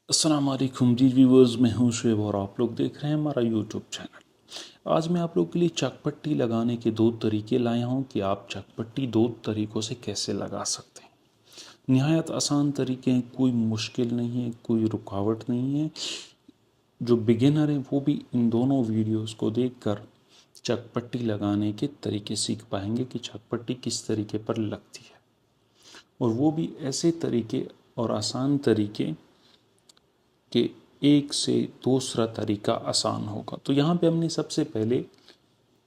अस्सलाम वालेकुम जी व्यूवर्स, मैं हूं शुएब और आप लोग देख रहे हैं हमारा यूट्यूब चैनल। आज मैं आप लोग के लिए चकपट्टी लगाने के दो तरीके लाया हूं कि आप चकपट्टी दो तरीक़ों से कैसे लगा सकते हैं। निहायत आसान तरीके हैं, कोई मुश्किल नहीं है, कोई रुकावट नहीं है। जो बिगिनर हैं वो भी इन दोनों वीडियोस को देखकर चकपट्टी लगाने के तरीके सीख पाएंगे कि चकपट्टी किस तरीके पर लगती है, और वो भी ऐसे तरीके और आसान तरीके कि एक से दूसरा तरीका आसान होगा। तो यहाँ पे हमने सबसे पहले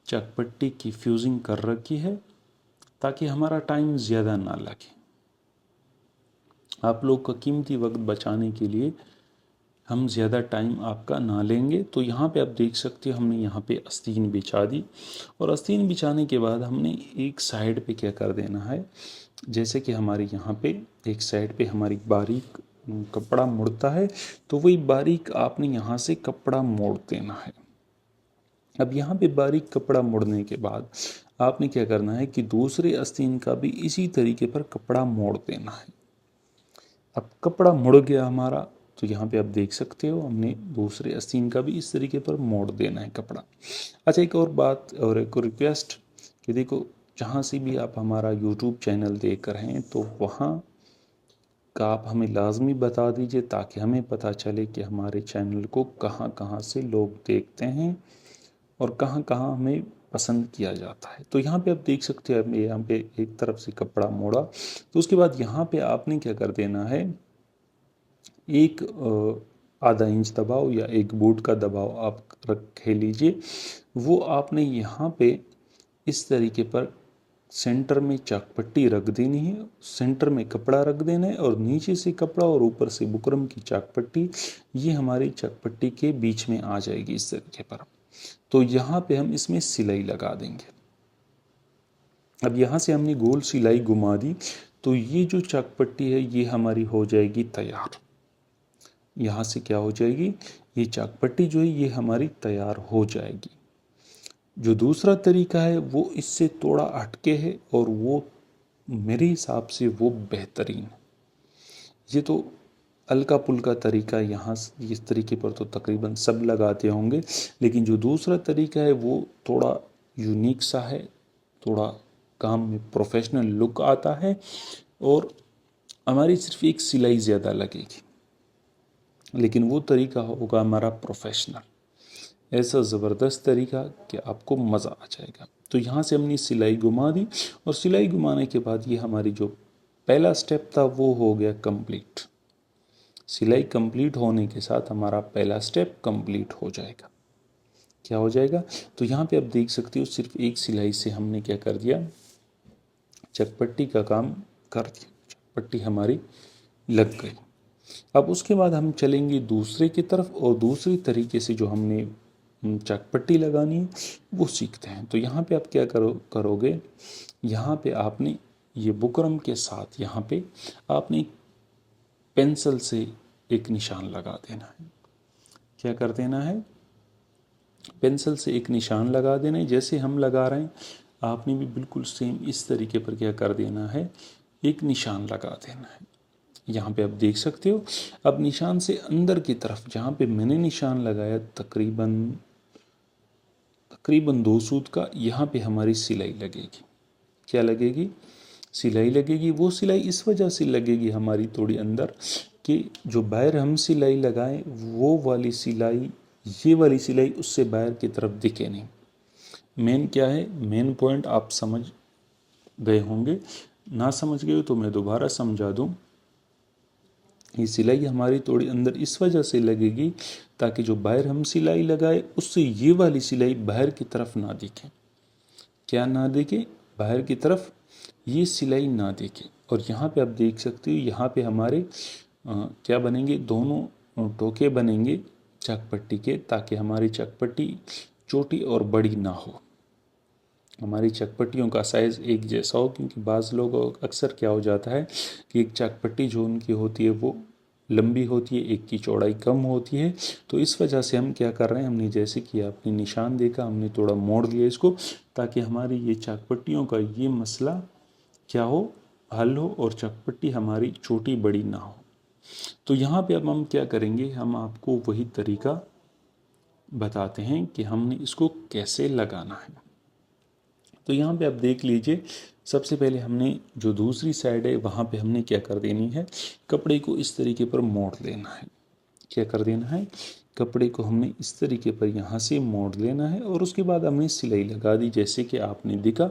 चकपट्टी की फ्यूजिंग कर रखी है ताकि हमारा टाइम ज़्यादा ना लगे। आप लोग का कीमती वक्त बचाने के लिए हम ज़्यादा टाइम आपका ना लेंगे। तो यहाँ पे आप देख सकते हो हमने यहाँ पे आस्तीन बिछा दी, और आस्तीन बिछाने के बाद हमने एक साइड पे क्या कर देना है, जैसे कि हमारे यहाँ पे एक साइड पे हमारी बारीक कपड़ा मुड़ता है, तो वही बारीक आपने यहाँ से कपड़ा मोड़ देना है। अब यहाँ पे बारीक कपड़ा मोड़ने के बाद आपने क्या करना है कि दूसरे आस्तीन का भी इसी तरीके पर कपड़ा मोड़ देना है। अब कपड़ा मुड़ गया हमारा, तो यहाँ पे आप देख सकते हो हमने दूसरे आस्तीन का भी इस तरीके पर मोड़ देना है कपड़ा। अच्छा, एक और बात और एक और रिक्वेस्ट कि देखो, जहाँ से भी आप हमारा यूट्यूब चैनल देख रहे हैं तो वहाँ का आप हमें लाजमी बता दीजिए ताकि हमें पता चले कि हमारे चैनल को कहाँ कहाँ से लोग देखते हैं और कहाँ कहाँ हमें पसंद किया जाता है। तो यहाँ पे आप देख सकते हैं यहाँ पे एक तरफ से कपड़ा मोड़ा, तो उसके बाद यहाँ पे आपने क्या कर देना है, एक आधा इंच दबाव या एक बूट का दबाव आप रख लीजिए। वो आपने यहाँ पे इस तरीके पर सेंटर में चाकपट्टी रख देनी है, सेंटर में कपड़ा रख देना है, और नीचे से कपड़ा और ऊपर से बुकरम की चाकपट्टी, ये हमारी चाकपट्टी के बीच में आ जाएगी इस तरीके पर। तो यहाँ पे हम इसमें सिलाई लगा देंगे। अब यहाँ से हमने गोल सिलाई घुमा दी, तो ये जो चाकपट्टी है ये हमारी हो जाएगी तैयार। यहाँ से क्या हो जाएगी, ये चाकपट्टी जो है ये हमारी तैयार हो जाएगी। जो दूसरा तरीका है वो इससे थोड़ा हटके है, और वो मेरे हिसाब से वो बेहतरीन है। ये तो हल्का पुल्का तरीका, यहाँ इस तरीके पर तो तकरीबन सब लगाते होंगे, लेकिन जो दूसरा तरीका है वो थोड़ा यूनिक सा है, थोड़ा काम में प्रोफेशनल लुक आता है, और हमारी सिर्फ एक सिलाई ज़्यादा लगेगी, लेकिन वो तरीका होगा हमारा प्रोफेशनल, ऐसा ज़बरदस्त तरीका कि आपको मज़ा आ जाएगा। तो यहाँ से हमने सिलाई घुमा दी, और सिलाई घुमाने के बाद ये हमारी जो पहला स्टेप था वो हो गया कंप्लीट। सिलाई कंप्लीट होने के साथ हमारा पहला स्टेप कंप्लीट हो जाएगा। क्या हो जाएगा, तो यहाँ पे आप देख सकते हो सिर्फ एक सिलाई से हमने क्या कर दिया, चकपट्टी का काम कर दिया, चकपट्टी हमारी लग गई। अब उसके बाद हम चलेंगे दूसरे की तरफ, और दूसरी तरीके से जो हमने चकपट्टी लगानी है वो सीखते हैं। तो यहाँ पे आप क्या करोगे, यहाँ पे आपने ये बुकरम के साथ यहाँ पे आपने पेंसिल से एक निशान लगा देना है। क्या कर देना है, पेंसिल से एक निशान लगा देना है। जैसे हम लगा रहे हैं आपने भी बिल्कुल सेम इस तरीके पर क्या कर देना है, एक निशान लगा देना है। यहाँ पे आप देख सकते हो। अब निशान से अंदर की तरफ जहाँ पे मैंने निशान लगाया तकरीबन 2 सूत का, यहाँ पे हमारी सिलाई लगेगी। क्या लगेगी, सिलाई लगेगी। वो सिलाई इस वजह से लगेगी हमारी थोड़ी अंदर, कि जो बाहर हम सिलाई लगाएं वो वाली सिलाई, ये वाली सिलाई उससे बाहर की तरफ दिखे नहीं। मेन क्या है, मेन पॉइंट आप समझ गए होंगे, ना समझ गए हो तो मैं दोबारा समझा दूं। ये सिलाई हमारी थोड़ी अंदर इस वजह से लगेगी ताकि जो बाहर हम सिलाई लगाए उससे ये वाली सिलाई बाहर की तरफ ना दिखे। क्या ना दिखे, बाहर की तरफ ये सिलाई ना दिखे। और यहाँ पे आप देख सकते हो, यहाँ पे हमारे क्या बनेंगे, दोनों टोके बनेंगे चकपट्टी के, ताकि हमारी चकपट्टी छोटी और बड़ी ना हो, हमारी चकपट्टियों का साइज़ एक जैसा हो। क्योंकि बाज़ लोग अक्सर क्या हो जाता है कि एक चकपट्टी जो उनकी होती है वो लंबी होती है, एक की चौड़ाई कम होती है। तो इस वजह से हम क्या कर रहे हैं, हमने जैसे कि आपने निशान देखा, हमने थोड़ा मोड़ दिया इसको, ताकि हमारी ये चकपट्टियों का ये मसला क्या हो, हल हो, और चकपट्टी हमारी छोटी बड़ी ना हो। तो यहाँ पे अब हम क्या करेंगे, हम आपको वही तरीका बताते हैं कि हमने इसको कैसे लगाना है। तो यहाँ पे आप देख लीजिए, सबसे पहले हमने जो दूसरी साइड है वहाँ पे हमने क्या कर देनी है, कपड़े को इस तरीके पर मोड़ लेना है। क्या कर देना है, कपड़े को हमने इस तरीके पर यहाँ से मोड़ लेना है और उसके बाद हमने सिलाई लगा दी, जैसे कि आपने देखा,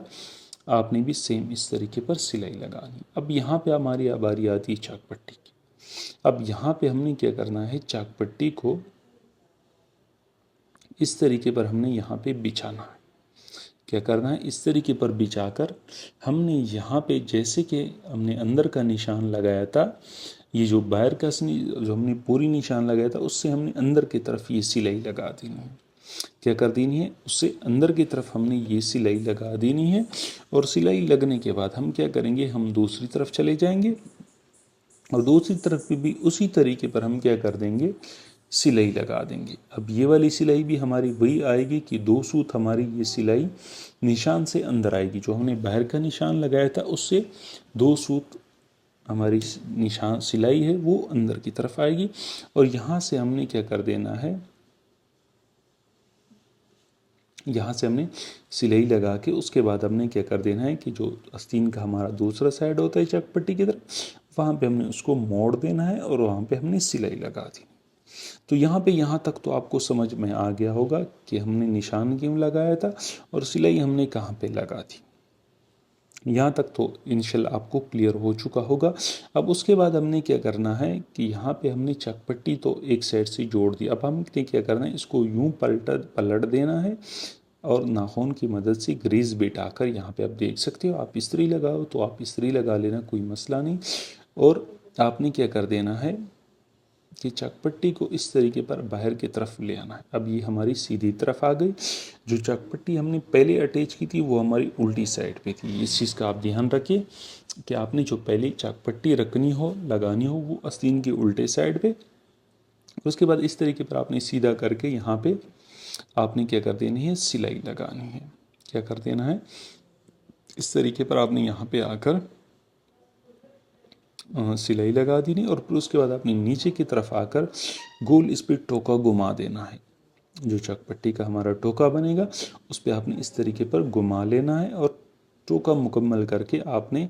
आपने भी सेम इस तरीके पर सिलाई लगानी। अब यहाँ पे हमारी बारी आती है चाक पट्टी की। अब यहाँ पे हमने क्या करना है, चाक पट्टी को इस तरीके पर हमने यहाँ पे बिछाना है। क्या करना है, इस तरीके पर बिछाकर हमने यहाँ पे, जैसे कि हमने अंदर का निशान लगाया था, ये जो बाहर का जो हमने पूरी निशान लगाया था, उससे हमने अंदर की तरफ ये सिलाई लगा देनी है। क्या कर देनी है, उससे अंदर की तरफ हमने ये सिलाई लगा देनी है। और सिलाई लगने के बाद हम क्या करेंगे, हम दूसरी तरफ चले जाएंगे और दूसरी तरफ भी उसी तरीके पर हम क्या कर देंगे, सिलाई लगा देंगे। अब ये वाली सिलाई भी हमारी वही आएगी कि 2 सूत हमारी ये सिलाई निशान से अंदर आएगी। जो हमने बाहर का निशान लगाया था उससे 2 सूत हमारी निशान सिलाई है वो अंदर की तरफ आएगी। और यहाँ से हमने क्या कर देना है, यहाँ से हमने सिलाई लगा के उसके बाद हमने क्या कर देना है कि जो आस्तीन का हमारा दूसरा साइड होता है चकपट्टी की तरफ, वहाँ पे हमने उसको मोड़ देना है और वहाँ पे हमने सिलाई लगा दी। तो यहाँ तक तो आपको समझ में आ गया होगा कि हमने निशान क्यों लगाया था और सिलाई हमने कहाँ पे लगा थी। यहाँ तक तो इंशाल्लाह आपको क्लियर हो चुका होगा। अब उसके बाद हमने क्या करना है कि यहाँ पे हमने चकपट्टी तो एक साइड से जोड़ दी। अब हमने क्या करना है, इसको यूँ पलट देना है और नाखून की मदद से ग्रीस बिठाकर, यहाँ पे आप देख सकते हो, आप इस्त्री लगाओ तो आप इस्त्री लगा लेना, कोई मसला नहीं। और आपने क्या कर देना है कि चकपट्टी को इस तरीके पर बाहर की तरफ ले आना है। अब ये हमारी सीधी तरफ आ गई। जो चकपट्टी हमने पहले अटैच की थी वो हमारी उल्टी साइड पे थी। इस चीज़ का आप ध्यान रखिए कि आपने जो पहले चकपट्टी रखनी हो, लगानी हो, वो आस्तीन की उल्टे साइड पे। उसके बाद इस तरीके पर आपने सीधा करके यहाँ पे आपने क्या कर देनी है, सिलाई लगानी है। क्या कर देना है, इस तरीके पर आपने यहाँ पे आकर सिलाई लगा देनी और फिर उसके बाद आपने नीचे की तरफ आकर गोल इस पर टोका घुमा देना है। जो चकपट्टी का हमारा टोका बनेगा उस पर आपने इस तरीके पर घुमा लेना है और टोका मुकम्मल करके आपने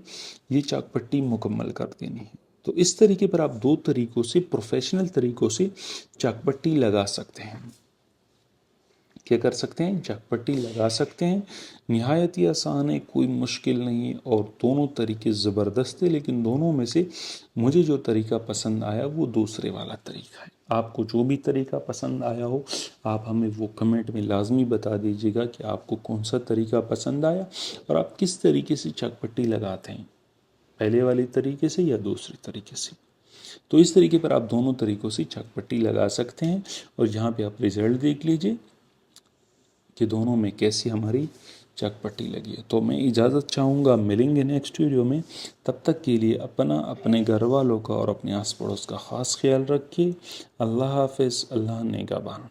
ये चकपट्टी मुकम्मल कर देनी है। तो इस तरीके पर आप 2 तरीकों से, प्रोफेशनल तरीकों से चकपट्टी लगा सकते हैं। क्या कर सकते हैं, चकपट्टी लगा सकते हैं। निहायत ही आसान है, कोई मुश्किल नहीं है और दोनों तरीके ज़बरदस्त है। लेकिन दोनों में से मुझे जो तरीका पसंद आया वो दूसरे वाला तरीका है। आपको जो भी तरीका पसंद आया हो आप हमें वो कमेंट में लाजमी बता दीजिएगा कि आपको कौन सा तरीका पसंद आया और आप किस तरीके से चकपट्टी लगाते हैं, पहले वाले तरीके से या दूसरे तरीके से। तो इस तरीके पर आप दोनों तरीक़ों से चकपट्टी लगा सकते हैं और यहाँ पे आप रिज़ल्ट देख लीजिए कि दोनों में कैसी हमारी चकपट्टी लगी है। तो मैं इजाज़त चाहूँगा, मिलेंगे नेक्स्ट वीडियो में। तब तक के लिए अपना, अपने घर वालों का और अपने आस पड़ोस का ख़ास ख्याल रखिए। अल्लाह हाफ़िज़, अल्लाह निगहबान।